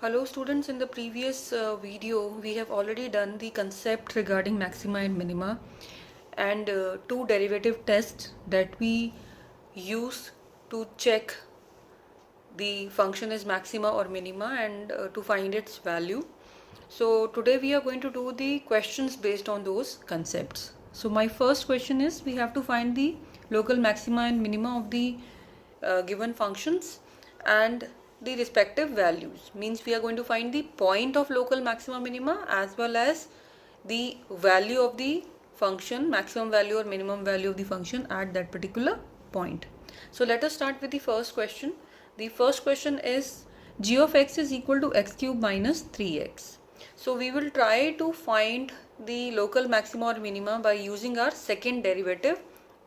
Hello students, in the previous video we have already done the concept regarding maxima and minima and two derivative tests that we use to check the function is maxima or minima and to find its value. So today we are going to do the questions based on those concepts. So my first question is, we have to find the local maxima and minima of the given functions and the respective values. Means we are going to find the point of local maxima minima as well as the value of the function, maximum value or minimum value of the function at that particular point. So let us start with the first question. The first question is g of x is equal to x cube minus 3x. So we will try to find the local maxima or minima by using our second derivative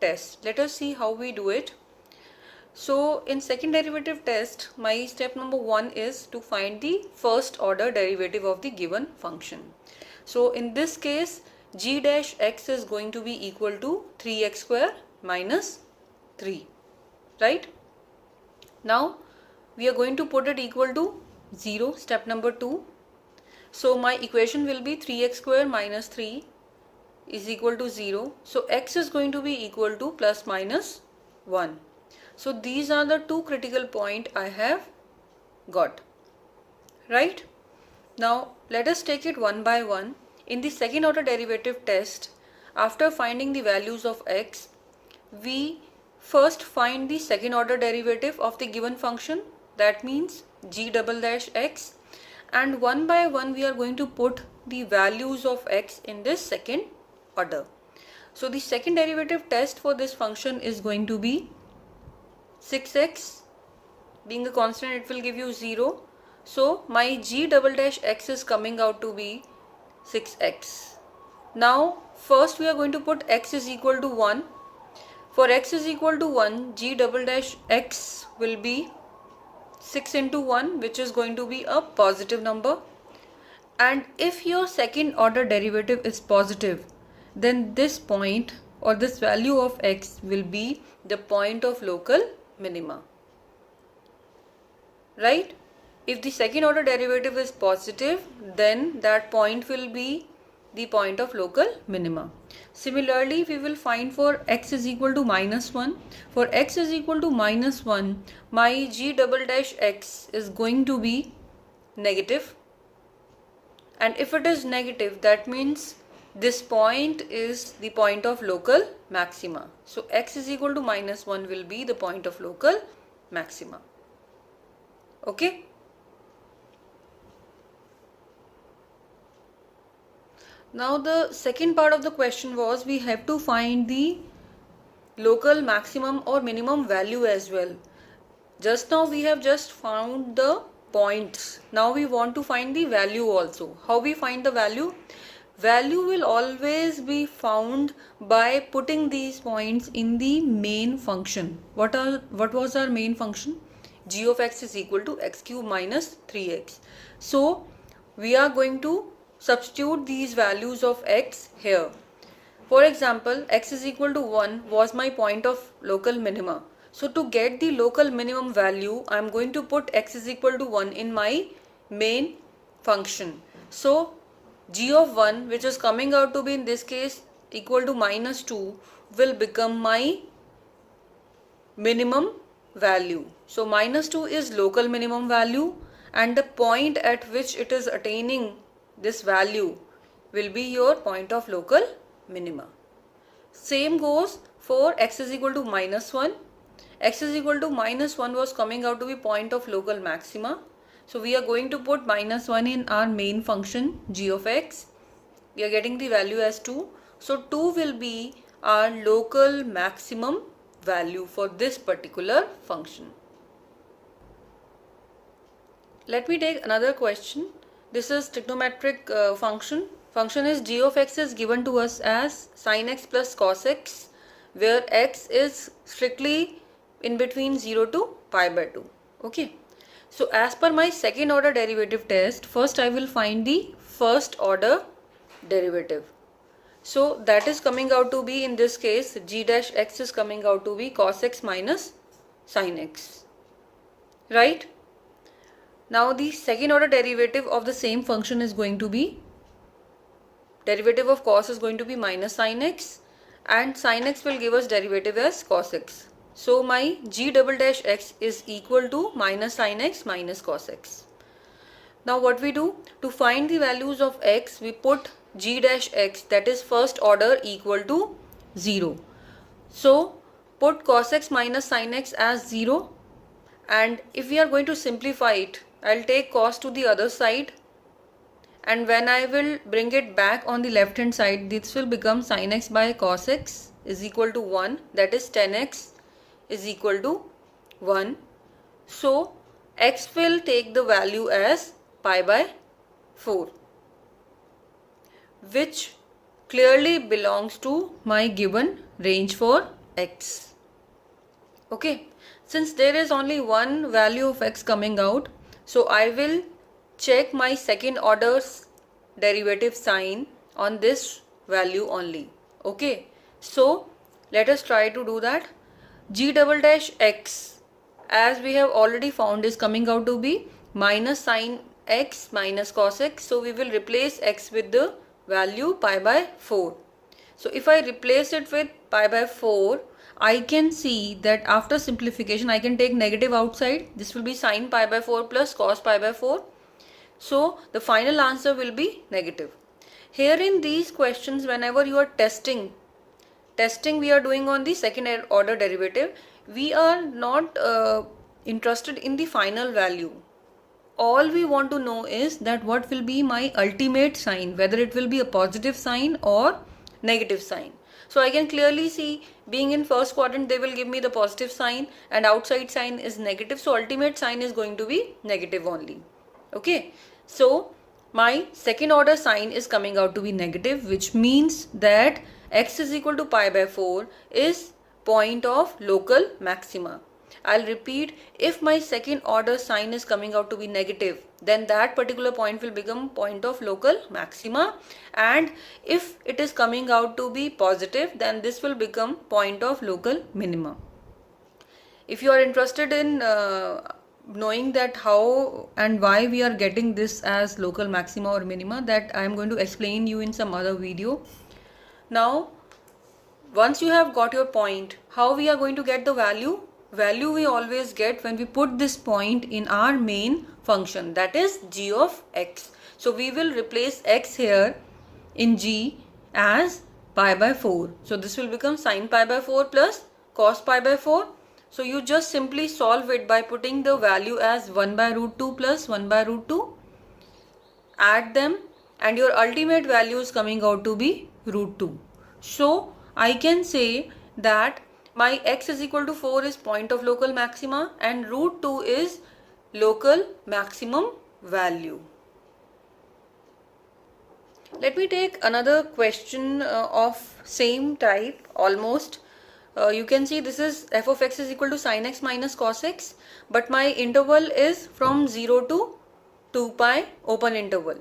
test. Let us see how we do it. So in second derivative test, my step number 1 is to find the first order derivative of the given function. So in this case, g dash x is going to be equal to 3x square minus 3, right? Now we are going to put it equal to 0, step number 2. So my equation will be 3x square minus 3 is equal to 0. So x is going to be equal to plus minus 1. So these are the two critical points I have got, right? Now let us take it one by one. In the second order derivative test, after finding the values of x, we first find the second order derivative of the given function, that means g double dash x, and one by one we are going to put the values of x in this second order. So the second derivative test for this function is going to be 6x, being a constant it will give you 0. So my g double dash x is coming out to be 6x. Now first we are going to put x is equal to 1. For x is equal to 1, g double dash x will be 6 into 1, which is going to be a positive number. And if your second order derivative is positive, then this point or this value of x will be the point of local minima, right? If the second order derivative is positive, then that point will be the point of local minima. Similarly, we will find for x is equal to minus 1. For x is equal to minus 1, my g double dash x is going to be negative. And if it is negative, that means this point is the point of local maxima. So x is equal to minus 1 will be the point of local maxima. Okay. Now the second part of the question was, we have to find the local maximum or minimum value as well. Just now we have just found the points. Now we want to find the value also. How we find the value? Value will always be found by putting these points in the main function. What was our main function? G of x is equal to x cube minus 3x. So we are going to substitute these values of x here. For example, x is equal to 1 was my point of local minima. So to get the local minimum value, I am going to put x is equal to 1 in my main function. So g of 1, which is coming out to be in this case equal to minus 2, will become my minimum value. So minus 2 is local minimum value, and the point at which it is attaining this value will be your point of local minima. Same goes for x is equal to minus 1. X is equal to minus 1 was coming out to be point of local maxima. So we are going to put minus 1 in our main function g of x. We are getting the value as 2. So 2 will be our local maximum value for this particular function. Let me take another question. This is trigonometric function. Function is g of x is given to us as sin x plus cos x, where x is strictly in between 0 to pi by 2. Okay. So as per my second order derivative test, first I will find the first order derivative. So that is coming out to be, in this case, g dash x is coming out to be cos x minus sin x, right? Now the second order derivative of the same function is going to be, derivative of cos is going to be minus sin x, and sin x will give us derivative as cos x. So my g double dash x is equal to minus sin x minus cos x. Now what we do, to find the values of x, we put g dash x, that is first order, equal to 0. So put cos x minus sin x as 0, and if we are going to simplify it, I'll take cos to the other side, and when I will bring it back on the left hand side, this will become sin x by cos x is equal to 1, that is 10x is equal to 1. So x will take the value as pi by 4, which clearly belongs to my given range for x. Okay, since there is only one value of x coming out, so I will check my second order's derivative sign on this value only. Okay, so let us try to do that. G double dash x, as we have already found, is coming out to be minus sin x minus cos x. So we will replace x with the value pi by 4. So if I replace it with pi by 4, I can see that after simplification I can take negative outside. This will be sin pi by 4 plus cos pi by 4. So the final answer will be negative. Here in these questions, whenever you are testing we are doing on the second order derivative, we are not interested in the final value. All we want to know is that what will be my ultimate sign, whether it will be a positive sign or negative sign. So I can clearly see, being in first quadrant, they will give me the positive sign and outside sign is negative. So ultimate sign is going to be negative only. Okay. So my second order sign is coming out to be negative, which means that x is equal to pi by 4 is point of local maxima. I'll repeat, if my second order sign is coming out to be negative, then that particular point will become point of local maxima, and if it is coming out to be positive, then this will become point of local minima. If you are interested in knowing that how and why we are getting this as local maxima or minima, that I am going to explain you in some other video. Now once you have got your point, how we are going to get the value? Value we always get when we put this point in our main function, that is g of x. So we will replace x here in g as pi by 4. So this will become sin pi by 4 plus cos pi by 4. So you just simply solve it by putting the value as 1 by root 2 plus 1 by root 2. Add them and your ultimate value is coming out to be root 2. So I can say that my x is equal to 4 is point of local maxima and root 2 is local maximum value. Let me take another question of same type almost. You can see this is f of x is equal to sin x minus cos x, but my interval is from 0 to 2 pi open interval.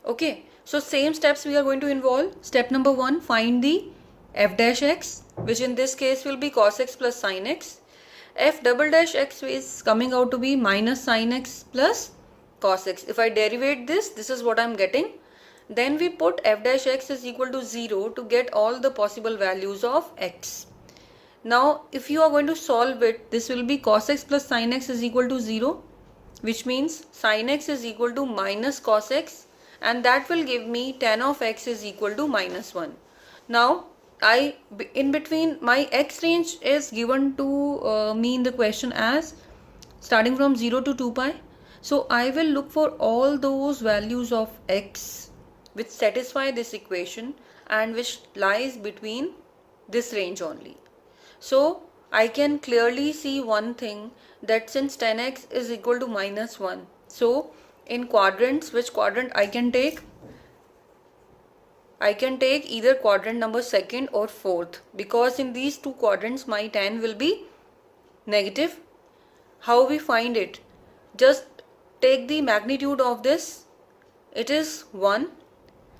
Okay, so same steps we are going to involve. Step number 1, find the f dash x, which in this case will be cos x plus sin x. F double dash x is coming out to be minus sin x plus cos x. If I derivate this, this is what I am getting. Then we put f dash x is equal to 0 to get all the possible values of x. Now if you are going to solve it, this will be cos x plus sin x is equal to 0, which means sin x is equal to minus cos x, and that will give me tan of x is equal to minus 1. Now in between, my x range is given to me in the question as starting from 0 to 2 pi. So I will look for all those values of x which satisfy this equation and which lies between this range only. So I can clearly see one thing, that since tan x is equal to minus 1, so in quadrants, which quadrant I can take? I can take either quadrant number 2nd or 4th, because in these two quadrants my tan will be negative. How we find it? Just take the magnitude of this, it is 1.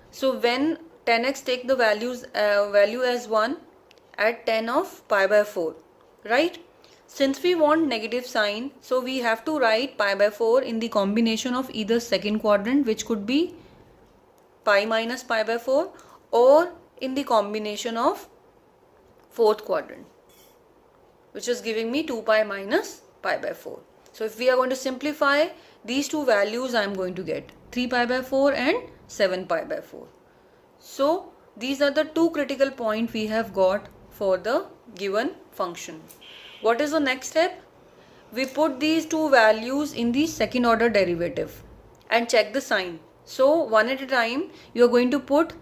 So when tan x take the value as 1 at tan of pi by 4, right? Since we want negative sign, so we have to write pi by 4 in the combination of either second quadrant, which could be pi minus pi by 4, or in the combination of fourth quadrant, which is giving me 2 pi minus pi by 4. So if we are going to simplify these two values, I am going to get 3 pi by 4 and 7 pi by 4. So these are the two critical points we have got for the given function. What is the next step? We put these two values in the second order derivative and check the sign. So one at a time, you are going to put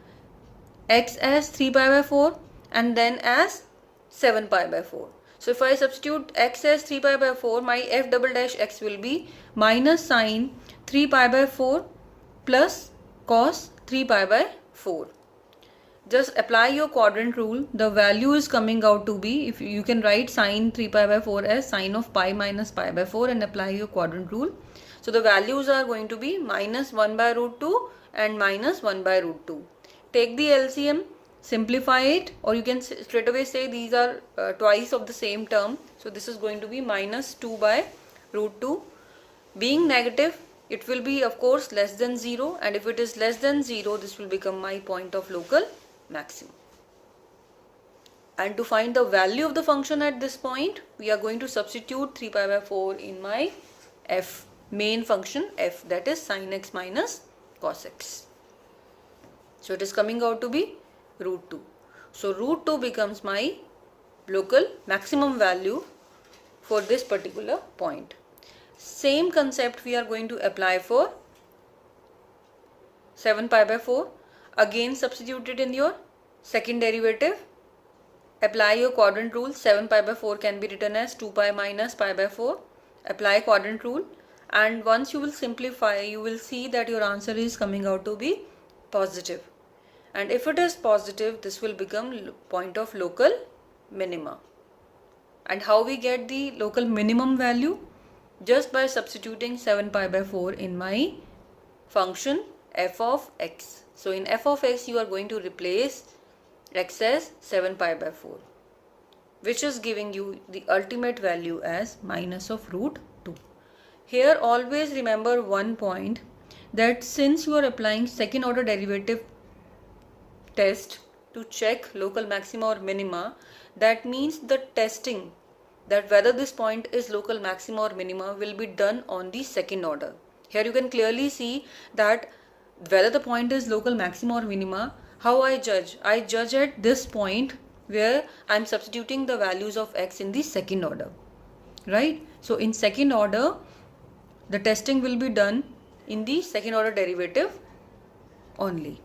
x as 3 pi by 4 and then as 7 pi by 4. So if I substitute x as 3 pi by 4, my f double dash x will be minus sine 3 pi by 4 plus cos 3 pi by 4. Just apply your quadrant rule. The value is coming out to be, if you can write sine 3 pi by 4 as sine of pi minus pi by 4 and apply your quadrant rule. So the values are going to be minus 1 by root 2 and minus 1 by root 2. Take the LCM, simplify it, or you can straight away say these are twice of the same term. So this is going to be minus 2 by root 2. Being negative, it will be of course less than 0, and if it is less than 0, this will become my point of local maximum. And to find the value of the function at this point, we are going to substitute 3 pi by 4 in my f, main function f, that is sin x minus cos x. So it is coming out to be root 2. So root 2 becomes my local maximum value for this particular point. Same concept we are going to apply for 7 pi by 4. Again substitute it in your second derivative. Apply your quadrant rule. 7 pi by 4 can be written as 2 pi minus pi by 4. Apply quadrant rule, and once you will simplify, you will see that your answer is coming out to be positive. And if it is positive, this will become point of local minima. And how we get the local minimum value? Just by substituting 7 pi by 4 in my function f of x. So in f of x, you are going to replace x as 7 pi by 4, which is giving you the ultimate value as minus of root 2. Here always remember one point, that since you are applying second order derivative test to check local maxima or minima, that means the testing that whether this point is local maxima or minima will be done on the second order. Here you can clearly see that whether the point is local maxima or minima, how I judge? I judge at this point where I am substituting the values of x in the second order, right? So in second order, the testing will be done in the second order derivative only.